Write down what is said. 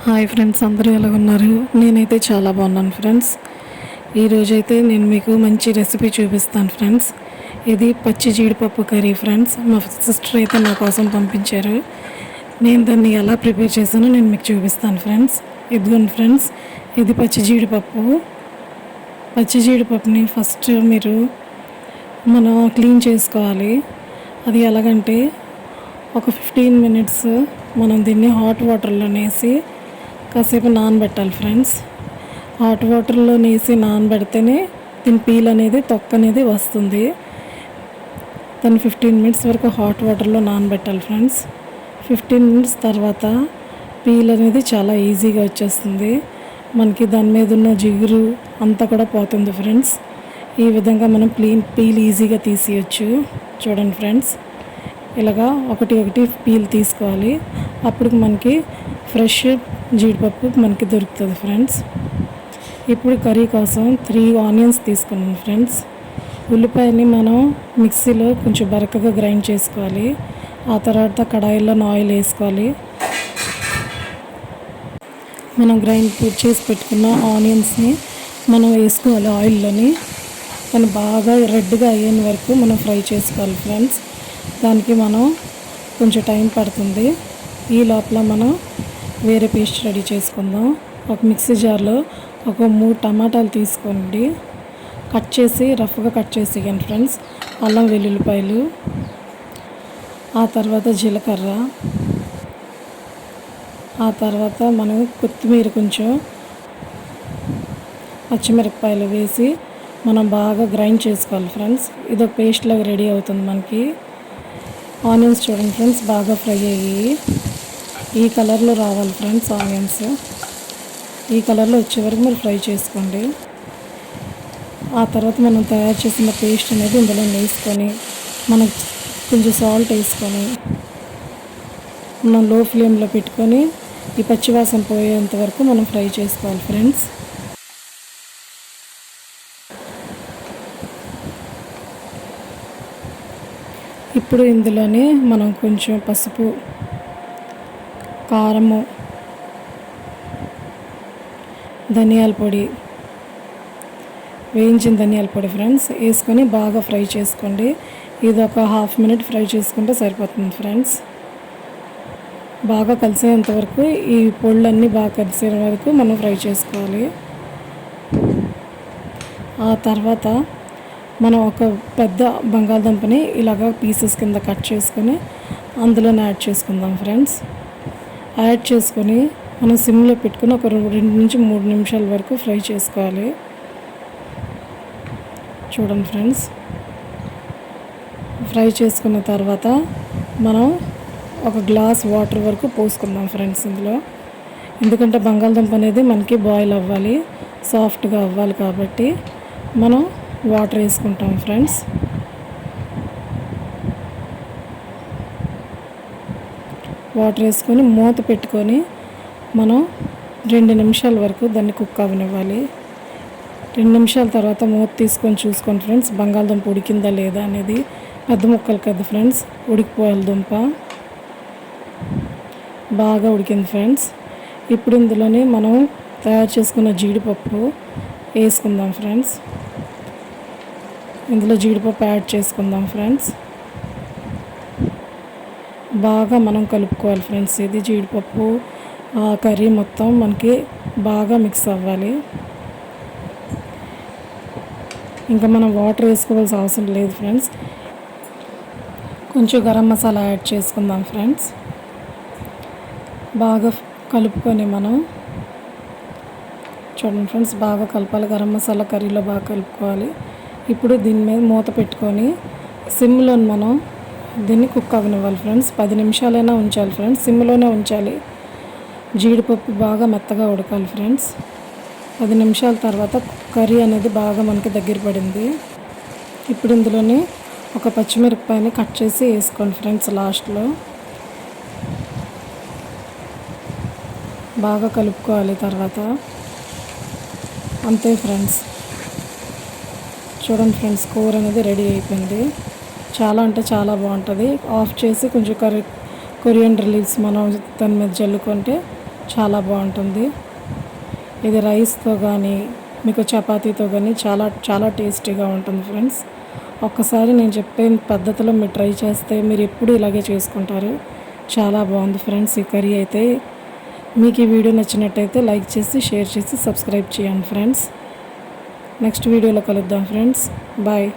Hi friends, అందరూ ఎలా ఉన్నారు? నేనైతే చాలా బాగున్నాను ఫ్రెండ్స్. ఈరోజైతే నేను మీకు మంచి రెసిపీ చూపిస్తాను ఫ్రెండ్స్. ఇది పచ్చి జీడిపప్పు కర్రీ ఫ్రెండ్స్. మా సిస్టర్ అయితే నా కోసం పంపించారు. నేను దాన్ని ఎలా ప్రిపేర్ చేశానో నేను మీకు చూపిస్తాను ఫ్రెండ్స్. ఇదిగోండి ఫ్రెండ్స్, ఇది పచ్చి జీడిపప్పు. పచ్చి జీడిపప్పుని ఫస్ట్ మనం క్లీన్ చేసుకోవాలి. అది ఎలాగంటే ఒక 15 మినిట్స్ మనం దీన్ని హాట్ వాటర్లో వేసి కాసేపు నానబెట్టాలి ఫ్రెండ్స్. హాట్ వాటర్లో వేసి నానబెడితేనే దీని పీల్ అనేది తొక్క అనేది వస్తుంది. దాన్ని 15 మినిట్స్ వరకు హాట్ వాటర్లో నానబెట్టాలి ఫ్రెండ్స్. 15 మినిట్స్ తర్వాత పీల్ అనేది చాలా ఈజీగా వచ్చేస్తుంది. మనకి దాని మీద ఉన్న జిగురు అంతా కూడా పోతుంది ఫ్రెండ్స్. ఈ విధంగా మనం పీల్ ఈజీగా తీసేయచ్చు. చూడండి ఫ్రెండ్స్, ఇలాగా ఒకటి పీల్ తీసుకోవాలి. అప్పుడు మనకి ఫ్రెష్ జీడిపప్పు మనకి దొరుకుతుంది ఫ్రెండ్స్. ఇప్పుడు కర్రీ కోసం 3 ఆనియన్స్ తీసుకున్నాను ఫ్రెండ్స్. ఉల్లిపాయని మనం మిక్సీలో కొంచెం బరకగా గ్రైండ్ చేసుకోవాలి. ఆ తర్వాత కడాయిలో ఆయిల్ వేసుకోవాలి. మనం గ్రైండ్ చేసి పెట్టుకున్న ఆనియన్స్ని మనం వేసుకోవాలి ఆయిల్లోని. కానీ బాగా రెడ్గా అయ్యేంత వరకు మనం ఫ్రై చేసుకోవాలి ఫ్రెండ్స్. దానికి మనం కొంచెం టైం పడుతుంది. ఈ లోపల మనం వేరే పేస్ట్ రెడీ చేసుకుందాం. ఒక మిక్సీ జార్లో ఒక 3 టమాటాలు తీసుకోండి. రఫ్గా కట్ చేసేయండి ఫ్రెండ్స్. అల్లం వెల్లుల్లిపాయలు, ఆ తర్వాత జీలకర్ర, ఆ తర్వాత మనం కొత్తిమీర, కొంచెం పచ్చిమిరపకాయలు వేసి మనం బాగా గ్రైండ్ చేసుకోవాలి ఫ్రెండ్స్. ఇదొక పేస్ట్ లాగా రెడీ అవుతుంది మనకి. ఆనియన్స్ చూడండి ఫ్రెండ్స్, బాగా ఫ్రై అయ్యి ఈ కలర్లో రావాలి ఫ్రెండ్స్. ఆనియన్స్ ఈ కలర్లో వచ్చే వరకు మీరు ఫ్రై చేసుకోండి. ఆ తర్వాత మనం తయారు చేసిన పేస్ట్ అనేది ఇందులో వేసుకొని మనం కొంచెం సాల్ట్ వేసుకొని మనం లో ఫ్లేమ్లో పెట్టుకొని ఈ పచ్చివాసన పోయేంత వరకు మనం ఫ్రై చేసుకోవాలి ఫ్రెండ్స్. ఇప్పుడు ఇందులోనే మనం కొంచెం పసుపు, కారము, ధనియాల పొడి, వేయించిన ధనియాల పొడి ఫ్రెండ్స్ వేసుకొని బాగా ఫ్రై చేసుకోండి. ఇది ఒక 1/2 మినిట్ ఫ్రై చేసుకుంటే సరిపోతుంది ఫ్రెండ్స్. బాగా కలిసేంత వరకు ఈ పొళ్ళన్నీ బాగా కలిసే వరకు మనం ఫ్రై చేసుకోవాలి. ఆ తర్వాత మనం ఒక పెద్ద బంగాళదుంపని ఇలాగ పీసెస్ కింద కట్ చేసుకొని అందులోనే యాడ్ చేసుకుందాం ఫ్రెండ్స్. యాడ్ చేసుకొని మనం సిమ్లో పెట్టుకొని ఒక 2 నుంచి 3 నిమిషాల వరకు ఫ్రై చేసుకోవాలి. చూడండి ఫ్రెండ్స్, ఫ్రై చేసుకున్న తర్వాత మనం ఒక గ్లాస్ వాటర్ వరకు పోసుకుందాం ఫ్రెండ్స్ ఇందులో. ఎందుకంటే బంగాళదుంప అనేది మనకి బాయిల్ అవ్వాలి, సాఫ్ట్గా అవ్వాలి కాబట్టి మనం వాటర్ వేసుకుంటాం ఫ్రెండ్స్. వాటర్ వేసుకొని మూత పెట్టుకొని మనం 2 నిమిషాల వరకు దాన్ని కుక్ అవ్వనివ్వాలి. 2 నిమిషాల తర్వాత మూత తీసుకొని చూసుకోండి ఫ్రెండ్స్, బంగాళదుంప ఉడికిందా లేదా అనేది. పెద్ద ముక్కలు కదా ఫ్రెండ్స్, ఉడికిపోయాలి దుంప. బాగా ఉడికింది ఫ్రెండ్స్. ఇప్పుడు ఇందులోనే మనం తయారు చేసుకున్న జీడిపప్పు వేసుకుందాం ఫ్రెండ్స్. ఇందులో జీడిపప్పు యాడ్ చేసుకుందాం ఫ్రెండ్స్. బాగా మనం కలుపుకోవాలి ఫ్రెండ్స్. ఇది జీడిపప్పు కర్రీ మొత్తం మనకి బాగా మిక్స్ అవ్వాలి. ఇంకా మనం వాటర్ వేసుకోవాల్సిన అవసరం లేదు ఫ్రెండ్స్. కొంచెం గరం మసాలా యాడ్ చేసుకుందాం ఫ్రెండ్స్. బాగా కలుపుకొని మనం చూడండి ఫ్రెండ్స్, బాగా కలపాలి. గరం మసాలా కర్రీలో బాగా కలుపుకోవాలి. ఇప్పుడు దీని మీద మూత పెట్టుకొని సిమ్లో మనం దీన్ని కుక్ అవ్వనివ్వాలి ఫ్రెండ్స్. 10 నిమిషాలైనా ఉంచాలి ఫ్రెండ్స్, సిమ్లోనే ఉంచాలి. జీడిపప్పు బాగా మెత్తగా ఉడకాలి ఫ్రెండ్స్. 10 నిమిషాల తర్వాత కర్రీ అనేది బాగా మనకి దగ్గర పడింది. ఇప్పుడు ఇందులోనే ఒక పచ్చిమిరపకాయని కట్ చేసి వేసుకోండి ఫ్రెండ్స్. లాస్ట్లో బాగా కలుపుకోవాలి. తర్వాత అంతే ఫ్రెండ్స్. చూడండి ఫ్రెండ్స్, కూర అనేది రెడీ అయిపోయింది. చాలా అంటే చాలా బాగుంటుంది. ఆఫ్ చేసి కొంచెం కొరియండర్ లీవ్స్ మనం దాని మీద జల్లుకుంటే చాలా బాగుంటుంది. ఇది రైస్తో కానీ మీకు చపాతీతో కానీ చాలా చాలా టేస్టీగా ఉంటుంది ఫ్రెండ్స్. ఒక్కసారి నేను చెప్పే పద్ధతిలో మీరు ట్రై చేస్తే మీరు ఎప్పుడు ఇలాగే చేసుకుంటారు. చాలా బాగుంది ఫ్రెండ్స్ ఈ కర్రీ అయితే. మీకు ఈ వీడియో నచ్చినట్టయితే లైక్ చేసి షేర్ చేసి సబ్స్క్రైబ్ చేయండి ఫ్రెండ్స్. నెక్స్ట్ వీడియోలో కలుద్దాం ఫ్రెండ్స్. బాయ్.